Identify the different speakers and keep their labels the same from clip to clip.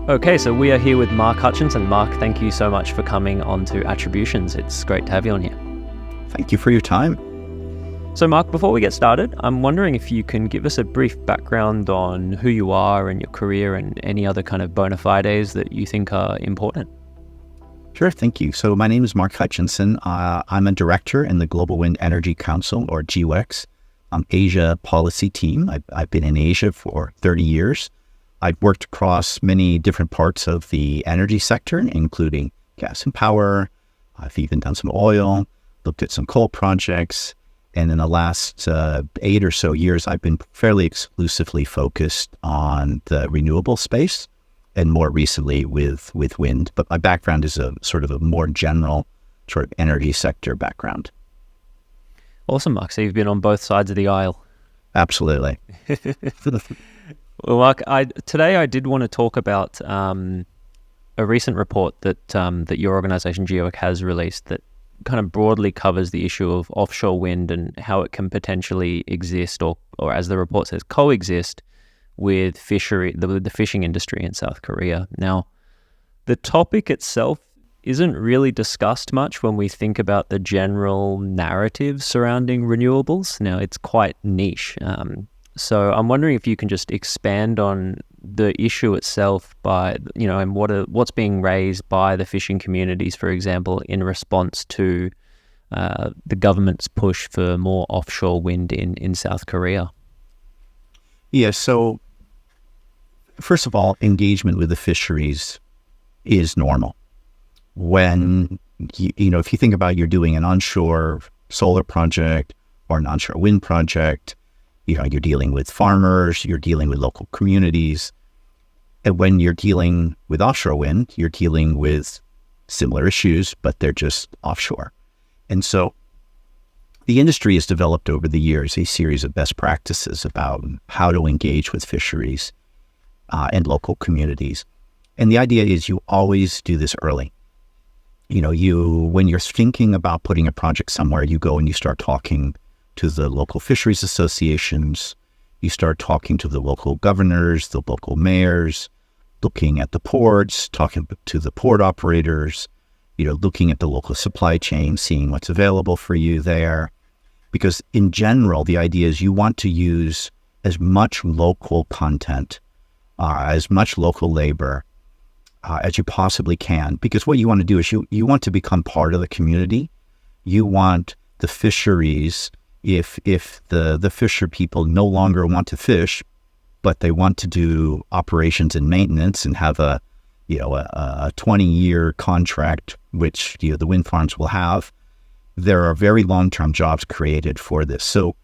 Speaker 1: Okay, so we are here with Mark Hutchinson. Mark, thank you so much for coming on to Attributions. It's great to have you on here.
Speaker 2: Thank you for your time.
Speaker 1: So Mark, before we get started, I'm wondering if you can give us a brief background on who you are and your career and any other kind of bona fides that you think are important.
Speaker 2: Sure, thank you. So my name is Mark Hutchinson. I'm a director in the Global Wind Energy Council, or GWEC, Asia policy team. I've been in Asia for 30 years. I've worked across many different parts of the energy sector, including gas and power. I've even done some oil, looked at some coal projects. And in the last 8 or so years, I've been fairly exclusively focused on the renewable space, and more recently with wind. But my background is a sort of a more general sort of energy sector background.
Speaker 1: Awesome, Mark. So you've been on both sides of the aisle.
Speaker 2: Absolutely.
Speaker 1: Well, Mark, today I did want to talk about a recent report that your organization GWEC has released that kind of broadly covers the issue of offshore wind and how it can potentially exist, or as the report says, coexist with fishery, the fishing industry in South Korea. Now, the topic itself isn't really discussed much when we think about the general narrative surrounding renewables. Now, it's quite niche. So I'm wondering if you can just expand on the issue itself by, and what's being raised by the fishing communities, for example, in response to the government's push for more offshore wind in South Korea.
Speaker 2: Yeah, so first of all, engagement with the fisheries is normal. When, if you think about you're doing an onshore solar project or an onshore wind project, you're dealing with farmers, you're dealing with local communities. And when you're dealing with offshore wind, you're dealing with similar issues, but they're just offshore. And so the industry has developed over the years a series of best practices about how to engage with fisheries and local communities. And the idea is you always do this early. When you're thinking about putting a project somewhere, you go and you start talking to the local fisheries associations, you start talking to the local governors, the local mayors, looking at the ports, talking to the port operators, looking at the local supply chain, seeing what's available for you there. Because in general, the idea is you want to use as much local content, as much local labor as you possibly can. Because what you want to do is you want to become part of the community. You want the fisheries, if the fisher people no longer want to fish, but they want to do operations and maintenance and have a 20-year contract, which the wind farms will have, there are very long-term jobs created for this. So,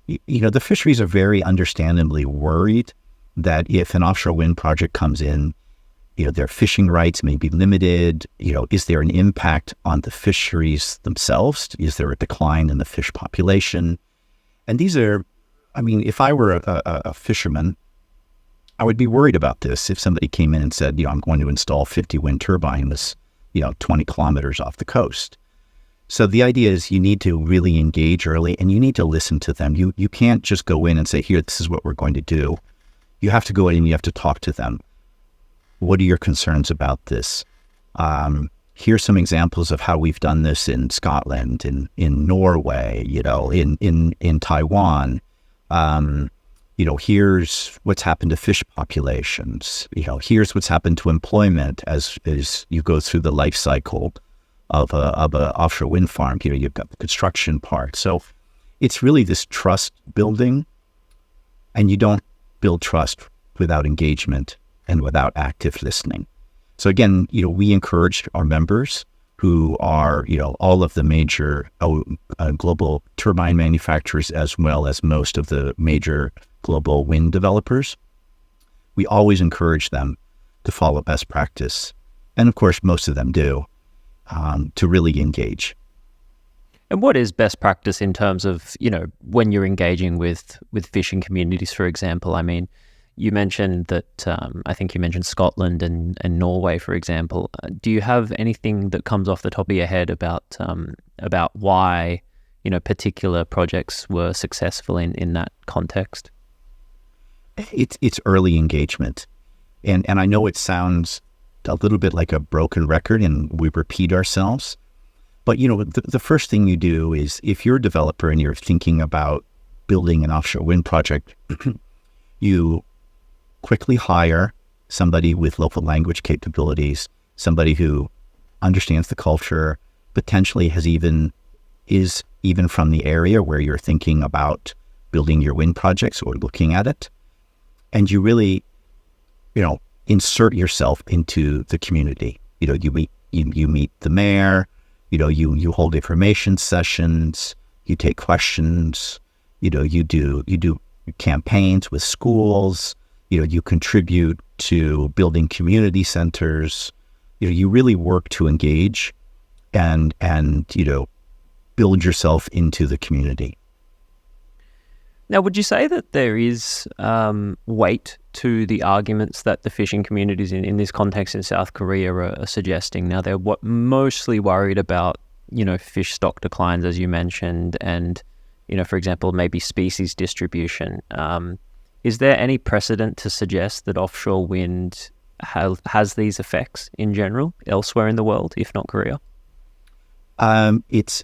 Speaker 2: the fisheries are very understandably worried that if an offshore wind project comes in, their fishing rights may be limited. Is there an impact on the fisheries themselves? Is there a decline in the fish population? And these are, if I were a fisherman, I would be worried about this if somebody came in and said, I'm going to install 50 wind turbines, 20 kilometers off the coast. So the idea is you need to really engage early and you need to listen to them. You can't just go in and say, here, this is what we're going to do. You have to go in and you have to talk to them. What are your concerns about this? Here's some examples of how we've done this in Scotland, in Norway, in Taiwan. Here's what's happened to fish populations. Here's what's happened to employment as you go through the life cycle of a offshore wind farm. You've got the construction part. So it's really this trust building, and you don't build trust without engagement and without active listening. So again, we encourage our members who are, all of the major global turbine manufacturers, as well as most of the major global wind developers. We always encourage them to follow best practice. And of course, most of them do, to really engage.
Speaker 1: And what is best practice in terms of, when you're engaging with fishing communities, for example? You mentioned that, I think you mentioned Scotland and Norway, for example. Do you have anything that comes off the top of your head about why, particular projects were successful in that context?
Speaker 2: It's early engagement. And I know it sounds a little bit like a broken record and we repeat ourselves. But, the first thing you do is if you're a developer and you're thinking about building an offshore wind project, you quickly hire somebody with local language capabilities, somebody who understands the culture, potentially is even from the area where you're thinking about building your wind projects or looking at it. And you really, insert yourself into the community. You meet the mayor, you hold information sessions, you take questions, you do campaigns with schools, you contribute to building community centers, you really work to engage and build yourself into the community.
Speaker 1: Now, would you say that there is weight to the arguments that the fishing communities in this context in South Korea are suggesting? Now, they're mostly worried about, fish stock declines, as you mentioned, and, for example, maybe species distribution. Is there any precedent to suggest that offshore wind has these effects in general elsewhere in the world, if not Korea?
Speaker 2: It's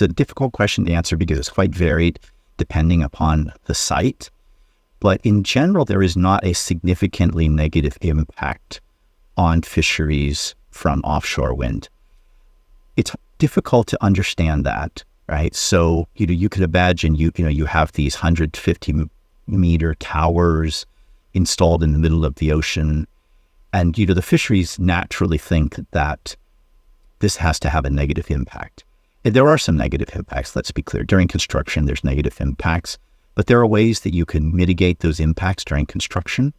Speaker 2: a difficult question to answer because it's quite varied depending upon the site. But in general, there is not a significantly negative impact on fisheries from offshore wind. It's difficult to understand that, right? So, you could imagine, you have these 150-meter towers installed in the middle of the ocean. And, the fisheries naturally think that this has to have a negative impact. And there are some negative impacts, let's be clear. During construction, there's negative impacts, but there are ways that you can mitigate those impacts during construction.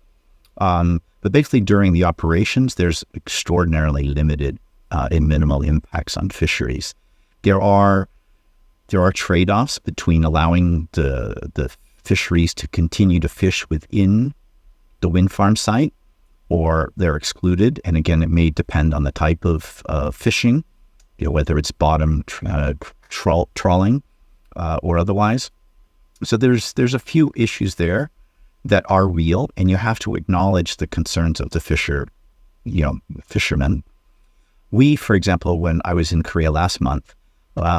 Speaker 2: But basically during the operations, there's extraordinarily limited and minimal impacts on fisheries. There are trade-offs between allowing the fisheries to continue to fish within the wind farm site, or they're excluded. And again, it may depend on the type of fishing, whether it's bottom trawling or otherwise. So there's a few issues there that are real, and you have to acknowledge the concerns of the fishermen. We, for example, when I was in Korea last month,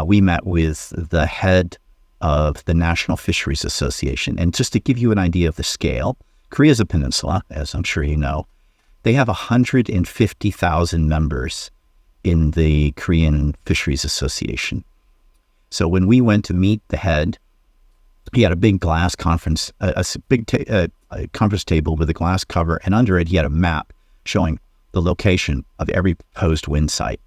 Speaker 2: we met with the head of the National Fisheries Association. And just to give you an idea of the scale, Korea is a peninsula, as I'm sure you know. They have 150,000 members in the Korean Fisheries Association. So when we went to meet the head, he had a big glass conference, a conference table with a glass cover, and under it he had a map showing the location of every proposed wind site.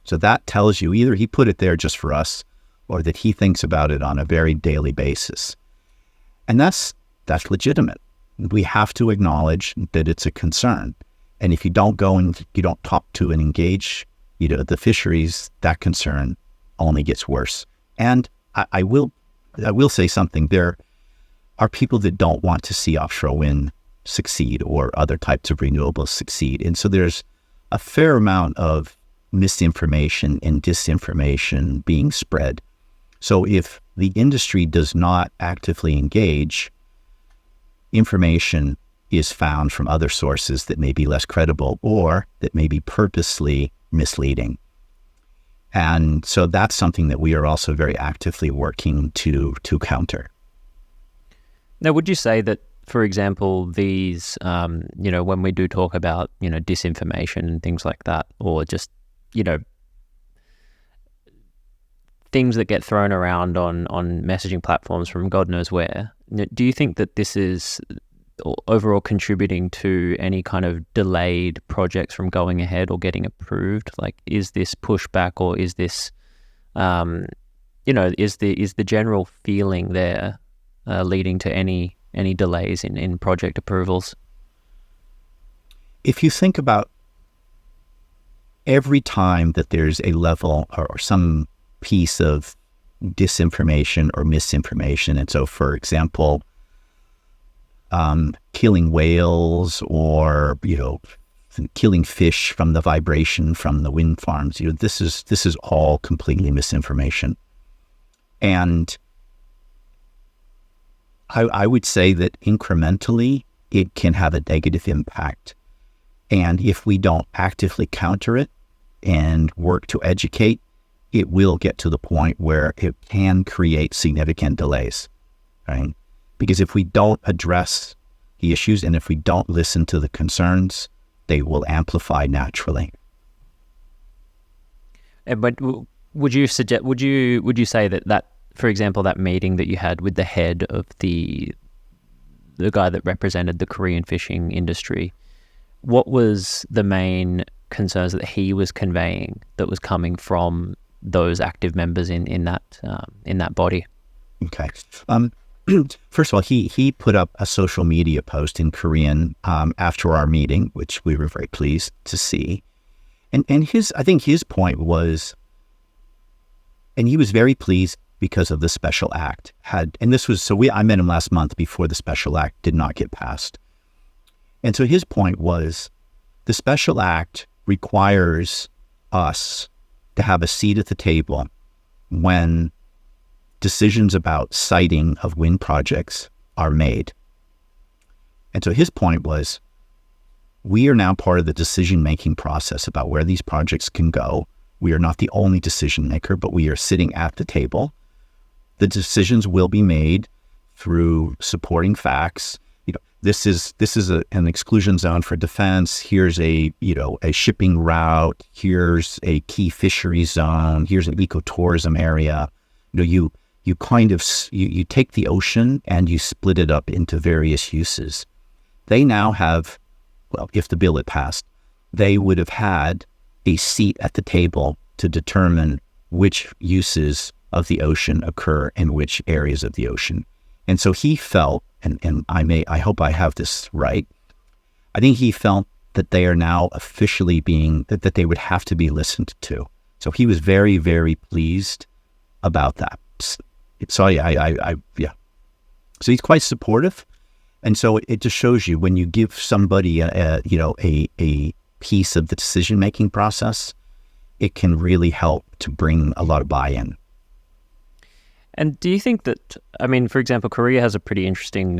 Speaker 2: So that tells you either he put it there just for us, or that he thinks about it on a very daily basis. And that's legitimate. We have to acknowledge that it's a concern. And if you don't go and you don't talk to and engage, the fisheries, that concern only gets worse. And I will say something. There are people that don't want to see offshore wind succeed or other types of renewables succeed. And so there's a fair amount of misinformation and disinformation being spread. So if the industry does not actively engage, information is found from other sources that may be less credible or that may be purposely misleading. And so that's something that we are also very actively working to counter.
Speaker 1: Now, would you say that, for example, these, when we do talk about, disinformation and things like that, or just, things that get thrown around on messaging platforms from God knows where, do you think that this is overall contributing to any kind of delayed projects from going ahead or getting approved? Like, is this pushback, or is this, is the general feeling there leading to any delays in project approvals?
Speaker 2: If you think about every time that there's a level or some piece of disinformation or misinformation, and so, for example, killing whales or, killing fish from the vibration from the wind farms, this is all completely misinformation. And I would say that incrementally, it can have a negative impact. And if we don't actively counter it and work to educate, it will get to the point where it can create significant delays, right? Because if we don't address the issues and if we don't listen to the concerns, they will amplify naturally.
Speaker 1: But would you suggest? Would you say that, for example, that meeting that you had with the head of the guy that represented the Korean fishing industry, what was the main concerns that he was conveying that was coming from those active members in that body?
Speaker 2: Okay. First of all, he put up a social media post in Korean after our meeting, which we were very pleased to see. And I think his point was, and he was very pleased because of the special act I met him last month before the special act did not get passed. And so his point was, the special act requires us to have a seat at the table when decisions about siting of wind projects are made. And so his point was, we are now part of the decision-making process about where these projects can go. We are not the only decision maker, but we are sitting at the table. The decisions will be made through supporting facts. This is an exclusion zone for defense. Here's a shipping route. Here's a key fishery zone. Here's an ecotourism area. You take the ocean and you split it up into various uses. They now have, well, if the bill had passed, they would have had a seat at the table to determine which uses of the ocean occur in which areas of the ocean. And so he felt, and I hope I have this right, I think he felt that they are now officially that they would have to be listened to. So he was very, very pleased about that. So yeah. So he's quite supportive. And so it just shows you, when you give somebody a piece of the decision-making process, it can really help to bring a lot of buy-in.
Speaker 1: And do you think that, for example, Korea has a pretty interesting,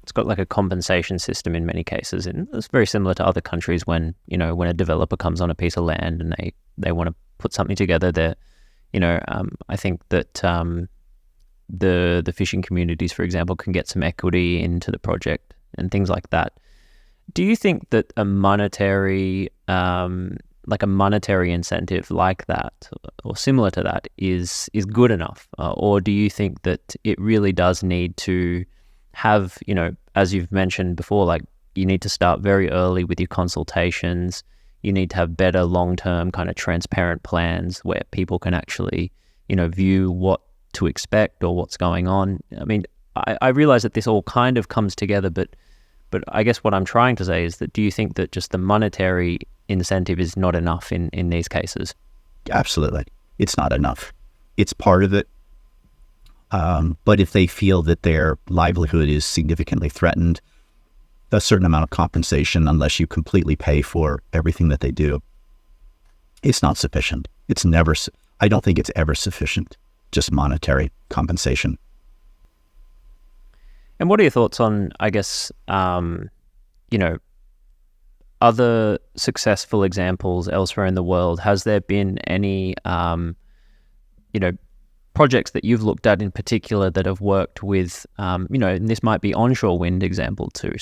Speaker 1: it's got like a compensation system in many cases, and it's very similar to other countries when a developer comes on a piece of land and they want to put something together there. I think that the fishing communities, for example, can get some equity into the project and things like that. Do you think that a monetary incentive like that or similar to that is good enough? Or do you think that it really does need to have, as you've mentioned before, like you need to start very early with your consultations. You need to have better long-term kind of transparent plans where people can actually, view what to expect or what's going on. I realize that this all kind of comes together, but I guess what I'm trying to say is that, do you think that just the monetary incentive is not enough in these cases?
Speaker 2: Absolutely. It's not enough. It's part of it. But if they feel that their livelihood is significantly threatened, a certain amount of compensation, unless you completely pay for everything that they do, it's not sufficient. I don't think it's ever sufficient, just monetary compensation.
Speaker 1: And what are your thoughts on, I guess, other successful examples elsewhere in the world? Has there been any, projects that you've looked at in particular that have worked with, and this might be onshore wind example too,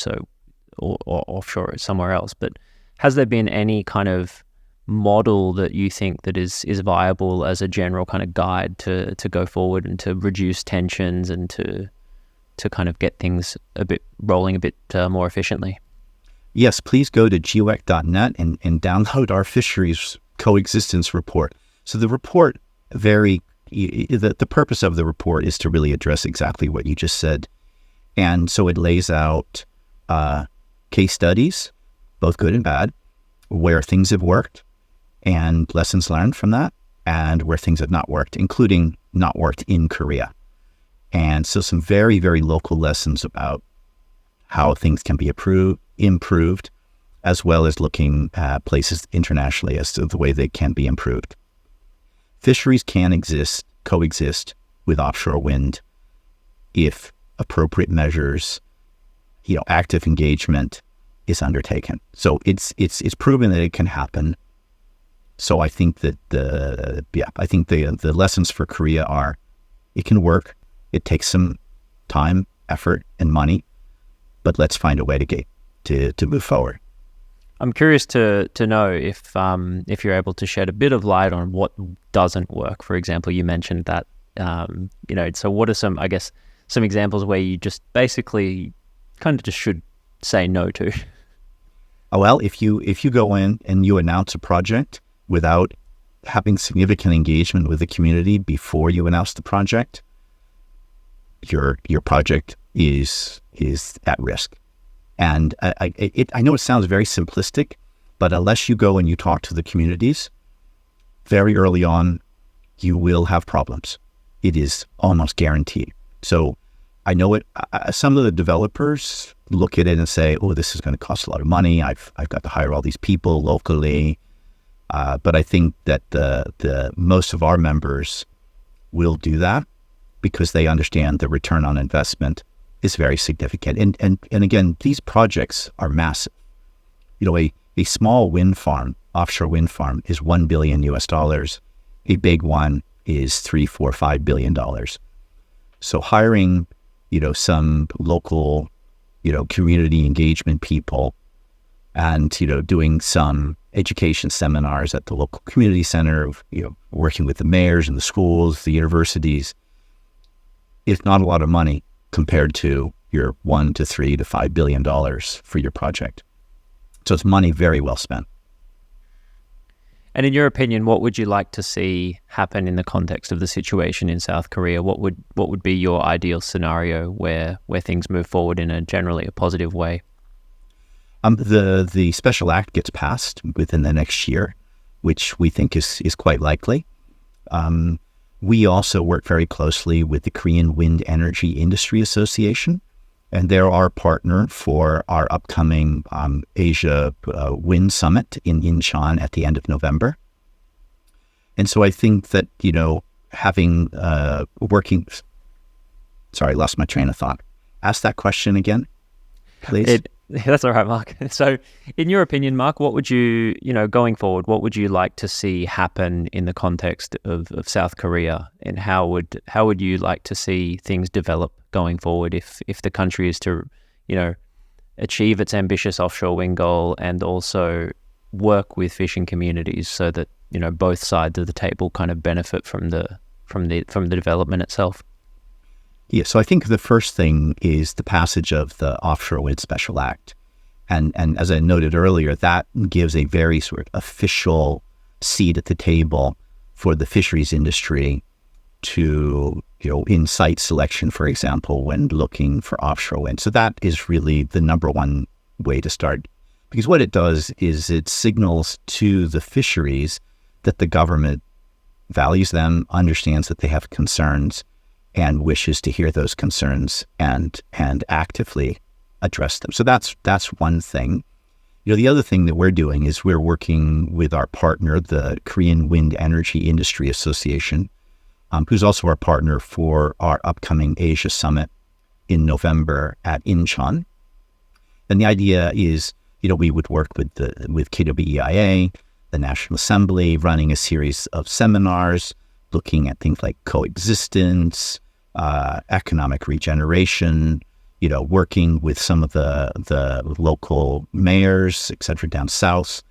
Speaker 1: or offshore somewhere else, but has there been any kind of model that you think that is viable as a general kind of guide to go forward and to reduce tensions and to kind of get things rolling a bit more efficiently?
Speaker 2: Yes, please go to GWEC.net and download our fisheries coexistence report. So the report the purpose of the report is to really address exactly what you just said. And so it lays out case studies, both good and bad, where things have worked and lessons learned from that, and where things have not worked, including not worked in Korea. And so some very, very local lessons about how things can be improved, as well as looking at places internationally as to the way they can be improved. Fisheries can coexist with offshore wind if appropriate measures active engagement is undertaken. So it's proven that it can happen. So I think that the lessons for Korea are, it can work. It takes some time, effort, and money, but let's find a way to move forward.
Speaker 1: I'm curious to know if you're able to shed a bit of light on what doesn't work. For example, you mentioned that so what are some examples where you just basically kind of just should say no to?
Speaker 2: Well, if you go in and you announce a project without having significant engagement with the community before you announce the project, your project is at risk. And I know it sounds very simplistic, but unless you go and you talk to the communities very early on, you will have problems. It is almost guaranteed. So I know it. Some of the developers look at it and say, "Oh, this is going to cost a lot of money. I've got to hire all these people locally." But I think that the most of our members will do that because they understand the return on investment is very significant. And again, these projects are massive. A small wind farm, offshore wind farm, is $1 billion US. A big one is $3, $4, $5 billion. So hiring, some local, community engagement people and, doing some education seminars at the local community center, working with the mayors and the schools, the universities, is not a lot of money compared to your $1 to $3 to $5 billion for your project. So it's money very well spent.
Speaker 1: And in your opinion, what would you like to see happen in the context of the situation in South Korea? What would be your ideal scenario where things move forward in a generally a positive way?
Speaker 2: The special act gets passed within the next year, which we think is quite likely. We also work very closely with the Korean Wind Energy Industry Association, and they're our partner for our upcoming Asia Wind Summit in Incheon at the end of November. And so I think that, having working... Sorry, I lost my train of thought. Ask that question again, please.
Speaker 1: That's all right, Mark. So in your opinion, Mark, what would you, going forward, what would you like to see happen in the context of South Korea? And how would you like to see things develop going forward if the country is to, achieve its ambitious offshore wind goal and also work with fishing communities so that, both sides of the table kind of benefit from the development itself?
Speaker 2: Yeah, so I think the first thing is the passage of the Offshore Wind Special Act. And as I noted earlier, that gives a very sort of official seat at the table for the fisheries industry to, in site selection, for example, when looking for offshore wind. So that is really the number one way to start. Because what it does is it signals to the fisheries that the government values them, understands that they have concerns, and wishes to hear those concerns and actively address them. So that's one thing. The other thing that we're doing is we're working with our partner, the Korean Wind Energy Industry Association, who's also our partner for our upcoming Asia Summit in November at Incheon. And the idea is, we would work with KWEIA, the National Assembly, running a series of seminars, looking at things like coexistence, economic regeneration, working with some of the local mayors, et cetera, down south,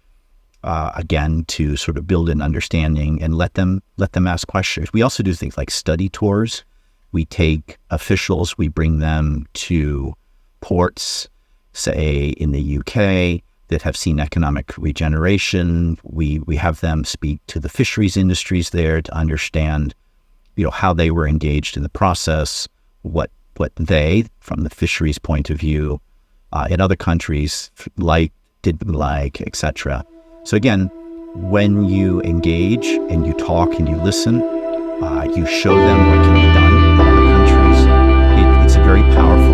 Speaker 2: again, to sort of build an understanding and let them ask questions. We also do things like study tours. We take officials, we bring them to ports, say in the UK, that have seen economic regeneration. We have them speak to the fisheries industries there to understand, how they were engaged in the process, what they, from the fisheries point of view, in other countries didn't like, etc. So again, when you engage and you talk and you listen, you show them what can be done in other countries. It's a very powerful